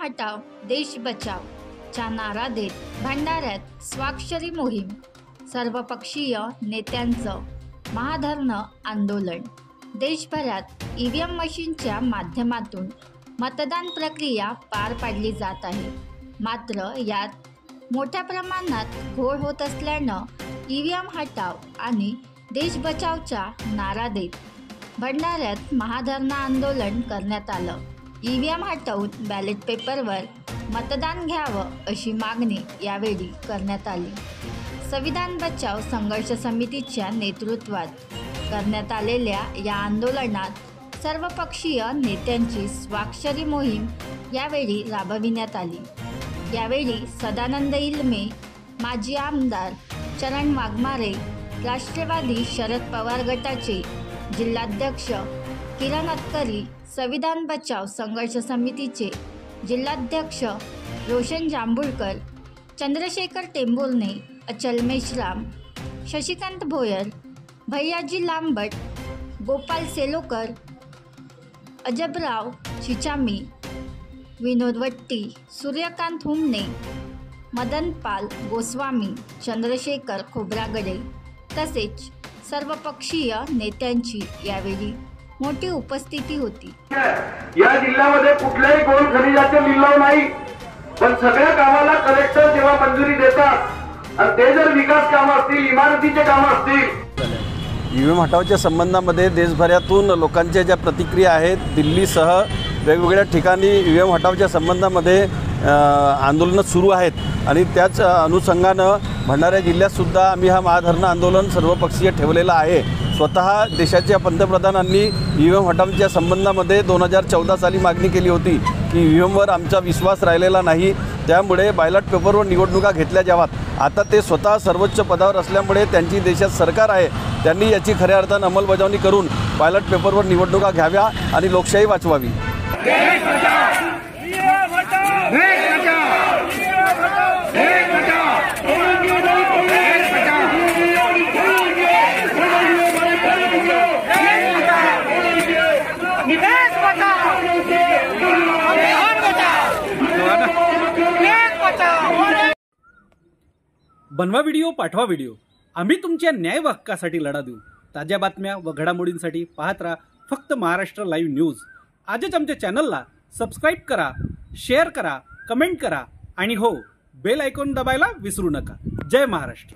हटाव देश बचाव चा नारा देत भंडाऱ्यात स्वाक्षरी मोहीम, सर्वपक्षीय नेत्यांचं महाधरणं आंदोलन। देशभरात ईव्हीएम मशीनच्या माध्यमातून मतदान प्रक्रिया पार पाडली जात आहे। मात्र यात मोठ्या प्रमाणात घोळ होत असल्यानं ईव्हीएम हटाव आणि देश बचावचा नारा देत भंडाऱ्यात महाधरणं आंदोलन करण्यात आलं। ईव्हीएम हटवून बॅलेट पेपरवर मतदान घ्यावं अशी मागणी यावेळी करण्यात आली। संविधान बचाव संघर्ष समितीच्या नेतृत्वात करण्यात आलेल्या या आंदोलनात सर्वपक्षीय नेत्यांची स्वाक्षरी मोहीम यावेळी राबविण्यात आली। यावेळी सदानंद इल्मे, माजी आमदार चरण वाघमारे, राष्ट्रवादी शरद पवार गटाचे जिल्हाध्यक्ष किरण अतकरी, संविधान बचाव संघर्ष समितीचे जिल्हाध्यक्ष रोशन जांभुळकर, चंद्रशेखर टेंभुर्णे, अचल मेश्राम, शशिकांत भोयर, भैयाजी लांबट, गोपाल सेलोकर, अजबराव चिचामी, विनोद वट्टी, सूर्यकांत हुमने, मदनपाल गोस्वामी, चंद्रशेखर खोब्रागडे तसेच सर्वपक्षीय नेत्यांची यावेळी मोठी उपस्थिती होती। या जिल्ह्यामध्ये कुठल्याही गोल्ड खनिजाचे लिलाव नाही, पण सगळ्या कामाला कलेक्टर जेव्हा मंजुरी देतात आणि ते जर विकास कामं असतील, इमारतीचे कामं असतील। ईव्हीएम हटावच्या संबंधामध्ये देशभरातून लोकांच्या ज्या प्रतिक्रिया आहेत, दिल्लीसह वेगवेगळ्या ठिकाणी ईव्हीएम हटावच्या संबंधामध्ये आंदोलनं सुरू आहेत आणि त्याच अनुषंगानं भंडारा जिल्ह्यातसुद्धा आम्ही हा महाधरणं आंदोलन सर्वपक्षीय ठेवलेलं आहे। स्वतः देशाच्या पंतप्रधानांनी ईव्हीएम हटावच्या संबंधामध्ये 2014 साली मागणी केली होती की ईव्हीएमवर आमचा विश्वास राहिलेला नाही, त्यामुळे बॅलेट पेपरवर निवडणुका घेतल्या जाव्यात। आता ते स्वतः सर्वोच्च पदावर असल्यामुळे त्यांची देशात सरकार आहे, त्यांनी याची खऱ्या अर्थानं अंमलबजावणी करून बॅलेट पेपरवर निवडणुका घ्याव्या आणि लोकशाही वाचवावी। बनवा व्हिडिओ, पाठवा व्हिडिओ, आम्ही तुमच्या न्याय हक्कासाठी लढा देऊ। ताज्या बातम्या व घडामोडींसाठी पाहत राहा फक्त महाराष्ट्र लाईव्ह न्यूज। आजच आमच्या चॅनलला सबस्क्राईब करा, शेअर करा, कमेंट करा आणि हो, बेल आयकॉन दबायला विसरू नका। जय महाराष्ट्र।